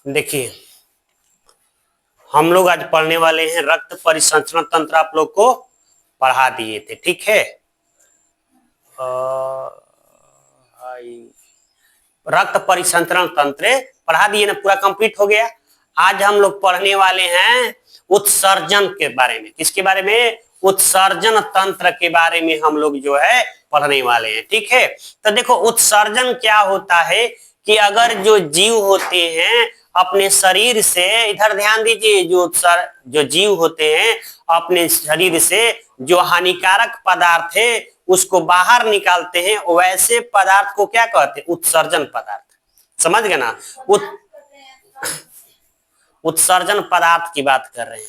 देखिए, हम लोग आज पढ़ने वाले हैं रक्त परिसंचरण तंत्र। आप लोग को पढ़ा दिए थे, ठीक है। रक्त परिसंचरण तंत्र पढ़ा दिए ना, पूरा कंप्लीट हो गया। आज हम लोग पढ़ने वाले हैं उत्सर्जन के बारे में। किसके बारे में? उत्सर्जन तंत्र के बारे में हम लोग जो है पढ़ने वाले हैं, ठीक है। तो देखो, उत्सर्जन क्या होता है कि अगर जो जीव होते हैं अपने शरीर से, इधर ध्यान दीजिए, जो जीव होते हैं अपने शरीर से जो हानिकारक पदार्थ है उसको बाहर निकालते हैं, वैसे पदार्थ को क्या कहते हैं? उत्सर्जन पदार्थ। समझ गए ना? उत्सर्जन पदार्थ की बात कर रहे हैं।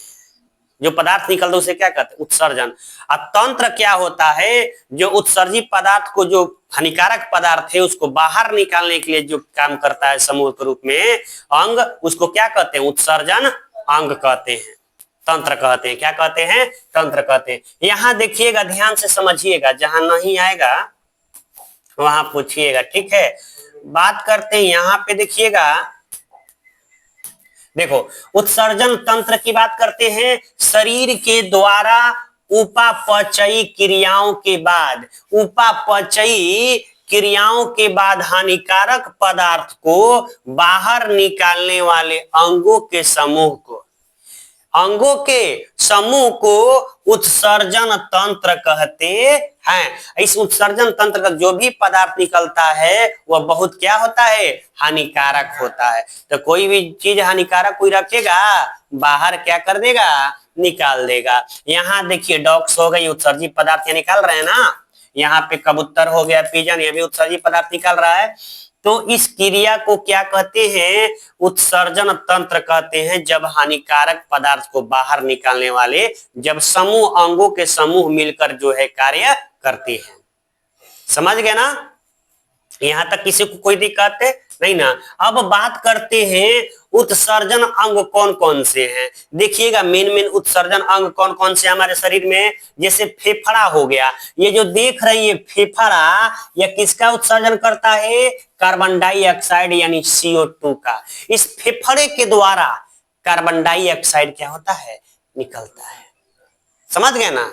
जो पदार्थ निकलता है उसे क्या कहते हैं? उत्सर्जन। और तंत्र क्या होता है? जो उत्सर्जित पदार्थ को, जो हानिकारक पदार्थ है उसको बाहर निकालने के लिए जो काम करता है समूह के रूप में अंग, उसको क्या कहते हैं? उत्सर्जन अंग कहते हैं, तंत्र कहते हैं। क्या कहते हैं? तंत्र कहते हैं। यहां देखिएगा, ध्यान से समझिएगा, जहां नहीं आएगा वहां पूछिएगा, ठीक है। बात करते हैं यहां पे, देखिएगा, देखो, उत्सर्जन तंत्र की बात करते हैं। शरीर के द्वारा उपापचयी क्रियाओं के बाद, उपापचयी क्रियाओं के बाद हानिकारक पदार्थ को बाहर निकालने वाले अंगों के समूह को, अंगों के समूह को उत्सर्जन तंत्र कहते हैं। इस उत्सर्जन तंत्र का जो भी पदार्थ निकलता है वह बहुत क्या होता है? हानिकारक होता है। तो कोई भी चीज हानिकारक कोई रखेगा, बाहर क्या कर देगा? निकाल देगा। यहाँ देखिए, डॉग्स हो गई, उत्सर्जित पदार्थ निकाल रहे हैं ना। यहाँ पे कबूतर हो गया, पिजन, ये भी उत्सर्जित पदार्थ निकाल रहा है। तो इस क्रिया को क्या कहते हैं? उत्सर्जन तंत्र कहते हैं। जब हानिकारक पदार्थ को बाहर निकालने वाले, जब समूह, अंगों के समूह मिलकर जो है कार्य करते हैं। समझ गए ना? यहां तक किसी को कोई दिक्कत है नहीं ना? अब बात करते हैं उत्सर्जन अंग कौन कौन से हैं। देखिएगा, मेन उत्सर्जन अंग कौन कौन से हमारे शरीर में। जैसे फेफड़ा हो गया, ये जो देख रही है फेफड़ा, यह किसका उत्सर्जन करता है? कार्बन डाइऑक्साइड यानी CO2 का। इस फेफड़े के द्वारा कार्बन डाइऑक्साइड क्या होता है? निकलता है। समझ गए ना?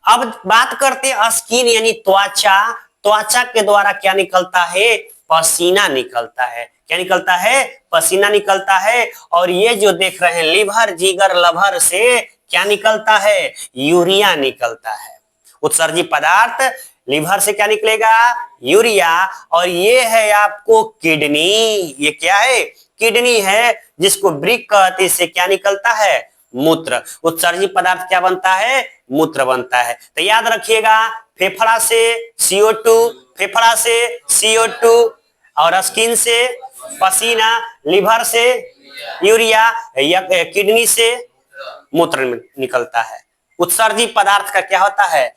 अब बात करते हैं स्किन यानी त्वचा। त्वचा के द्वारा क्या निकलता है? पसीना निकलता है। क्या निकलता है? पसीना निकलता है। और ये जो देख रहे हैं लिवर, जिगर, लभर से क्या निकलता है? यूरिया निकलता है। उत्सर्जित पदार्थ लिवर से क्या निकलेगा? यूरिया। और ये है आपको किडनी। ये क्या है? किडनी है, जिसको ब्रिक कहते हैं। इससे क्या निकलता है? मूत्र। उत्सर्जित पदार्थ क्या बनता है? मूत्र बनता है। तो याद रखिएगा, फेफड़ा से CO2, फेफड़ा से CO2, और स्किन से पसीना, लिवर से यूरिया, किडनी से मूत्र निकलता है। उत्सर्जित पदार्थ का क्या होता है?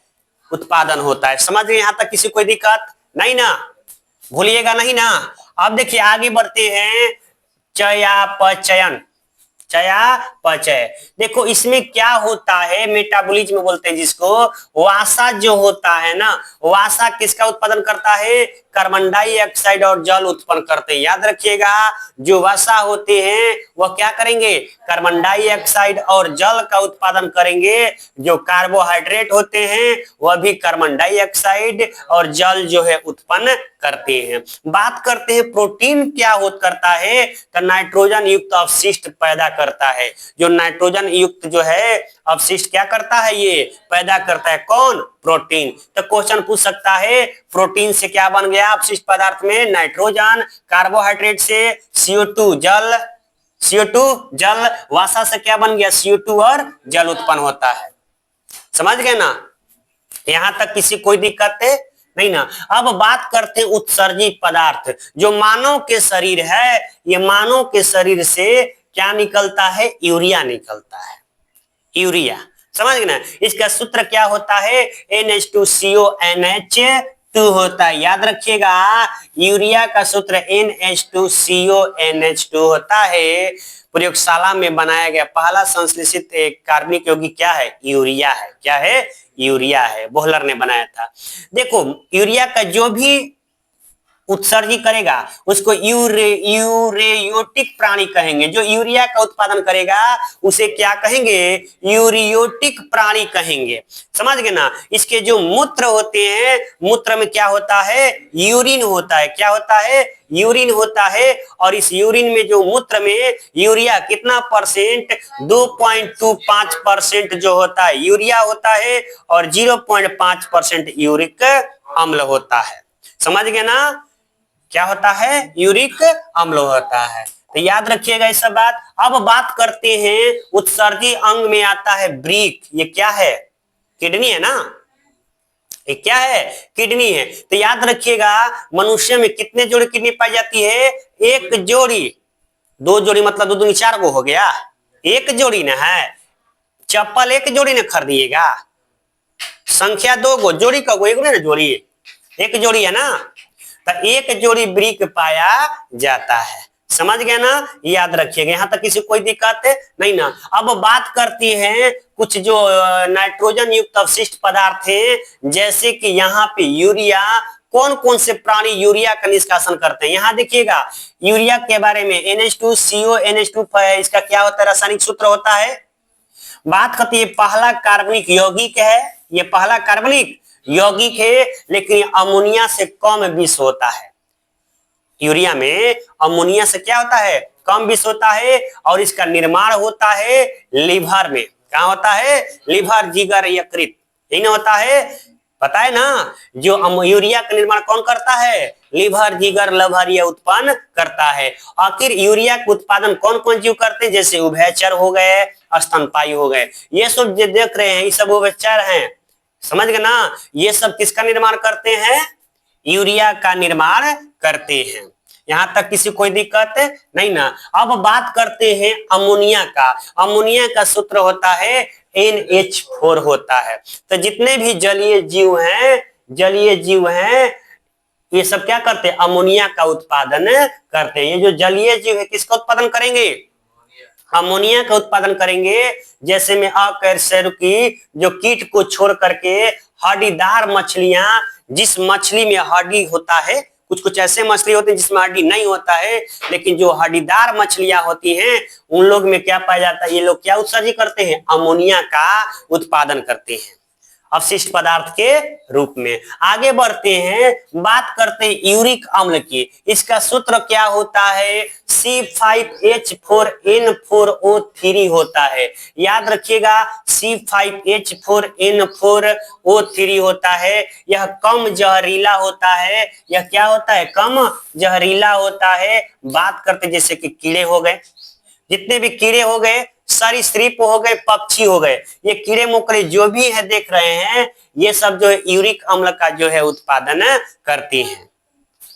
उत्पादन होता है। समझ गए? यहां तक किसी कोई दिक्कत नहीं ना? भूलिएगा नहीं ना? अब देखिए, आगे बढ़ते हैं। चयापचयन, चयापचय। देखो, इसमें क्या होता है? मेटाबॉलिज्म बोलते हैं जिसको। वसा जो होता है ना, वसा किसका उत्पादन करता है? कार्बन डाइऑक्साइड और जल उत्पन्न करते हैं। याद रखिएगा, जो वसा होते हैं वह क्या करेंगे? कार्बन डाइऑक्साइड और जल का उत्पादन करेंगे। जो कार्बोहाइड्रेट होते हैं वह भी कार्बन डाइऑक्साइड और जल जो है उत्पन्न करते हैं। बात करते हैं प्रोटीन क्या करता है? तो नाइट्रोजन युक्त अवशिष्ट पैदा करता है। जो नाइट्रोजन युक्त जो है अवशिष्ट क्या करता है? ये पैदा करता है। कौन? प्रोटीन। तो क्वेश्चन पूछ सकता है, प्रोटीन से क्या बन गया अवशिष्ट पदार्थ में? नाइट्रोजन। कार्बोहाइड्रेट से CO2 जल, CO2 जल। वसा से क्या बन गया? CO2 और जल उत्पन्न होता है। समझ गए ना? यहां तक किसी कोई दिक्कत है नहीं ना? अब बात करते हैं उत्सर्जित पदार्थ। जो मानव के शरीर है, ये मानव के शरीर से क्या निकलता है? यूरिया निकलता है। यूरिया। समझ गए ना? इसका सूत्र क्या होता है? NH2CONH2 होता है। याद रखिएगा, यूरिया का सूत्र NH2CONH2 होता है। प्रयोगशाला में बनाया गया पहला संश्लेषित कार्बनिक यौगिक क्या है? यूरिया है। क्या है? यूरिया है। बोहलर ने बनाया था। देखो, यूरिया का जो भी उत्सर्जित करेगा उसको यूरेयोटिक प्राणी कहेंगे। जो यूरिया का उत्पादन करेगा उसे क्या कहेंगे? यूरियोटिक प्राणी कहेंगे। समझ गए ना? इसके जो मूत्र होते हैं, मूत्र में क्या होता है? यूरिन होता है। क्या होता है? यूरिन होता है। और इस यूरिन में जो मूत्र में यूरिया कितना परसेंट? 2.25% जो होता है यूरिया होता है और 0.5% यूरिक अम्ल होता है। समझ गए ना? क्या होता है? यूरिक अम्ल होता है। तो याद रखिएगा ये सब बात। अब बात करते हैं उत्सर्गी अंग में आता है वृक्क। ये क्या है? किडनी है ना? ये क्या है? किडनी है। तो याद रखिएगा मनुष्य में कितने जोड़ी किडनी पाई जाती है? एक जोड़ी। दो जोड़ी मतलब दो दूनी चार गो हो गया। एक जोड़ी ना है। चप्पल एक जोड़ी ना खरीदिएगा। संख्या दो गो, जोड़ी का गो, एक ना जोड़ी, एक जोड़ी है ना। तो एक जोड़ी वृक्क पाया जाता है। समझ गए ना? याद रखिएगा। यहां तक किसी कोई दिक्कत नहीं ना? अब बात करती है कुछ जो नाइट्रोजन युक्त अवशिष्ट पदार्थ हैं, जैसे कि यहाँ पे यूरिया। कौन कौन से प्राणी यूरिया का निष्कासन करते हैं? यहाँ देखिएगा यूरिया के बारे में NH2CO NH2 इसका क्या होता है? रासायनिक सूत्र होता है। बात करती है पहला कार्बनिक यौगिक है। ये पहला कार्बनिक यौगिक है, लेकिन अमोनिया से कम विष होता है। यूरिया में अमोनिया से क्या होता है? कम विष होता है। और इसका निर्माण होता है लीवर में। क्या होता है? लीवर, जिगर, यकृत, यही ना होता है। पता है ना? जो यूरिया का निर्माण कौन करता है? लीवर, जिगर, लवर ये उत्पन्न करता है। आखिर यूरिया का उत्पादन कौन कौन जीव करते हैं? जैसे उभयचर हो गए, स्तनपायी हो गए। ये सब जो देख रहे हैं ये सब उभयचर हैं। समझ गए ना? ये सब किसका निर्माण करते हैं? यूरिया का निर्माण करते हैं। यहां तक किसी कोई दिक्कत नहीं ना? अब बात करते हैं अमोनिया का। अमोनिया का सूत्र होता है NH4 होता है। तो जितने भी जलीय जीव हैं ये सब क्या करते हैं? अमोनिया का उत्पादन करते हैं। ये जो जलीय जीव है किसका उत्पादन करेंगे? अमोनिया का उत्पादन करेंगे। जैसे में अकशेरुकी जो कीट को छोड़ करके हड्डीदार मछलियां, जिस मछली में हड्डी होता है, कुछ कुछ ऐसे मछली होते हैं जिसमें हड्डी नहीं होता है, लेकिन जो हड्डीदार मछलियां होती हैं उन लोग में क्या पाया जाता है? ये लोग क्या उत्सर्जित करते हैं? अमोनिया का उत्पादन करते हैं अवशिष्ट पदार्थ के रूप में। आगे बढ़ते हैं, बात करते हैं यूरिक अम्ल की। इसका सूत्र क्या होता है? C5H4N4O3 होता है। याद रखिएगा C5H4N4O3 होता है। यह कम जहरीला होता है। यह क्या होता है? कम जहरीला होता है। बात करते जैसे कि कीड़े हो गए, जितने भी कीड़े हो गए, सरीसृप हो गए, पक्षी हो गए, ये कीड़े मकोड़े जो भी है देख रहे हैं, ये सब जो है यूरिक अम्ल का जो है उत्पादन करती हैं।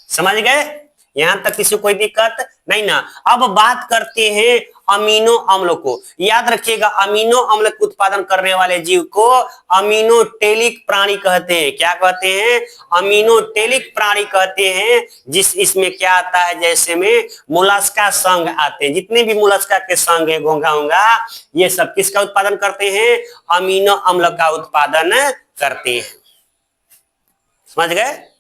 समझ गए? यहां तक किसी कोई दिक्कत नहीं ना? अब बात करते हैं अमीनो अम्ल को। याद रखिएगा अमीनो अम्ल का उत्पादन करने वाले जीव को अमीनोटेलिक प्राणी कहते हैं। क्या कहते हैं? अमीनोटेलिक प्राणी कहते हैं। इसमें क्या आता है? जैसे में मोलस्का संघ आते हैं। जितने भी मोलस्का के संघ है, घोंघा, ये सब किसका उत्पादन करते हैं? अमीनो अम्ल का उत्पादन करते हैं। समझ गए?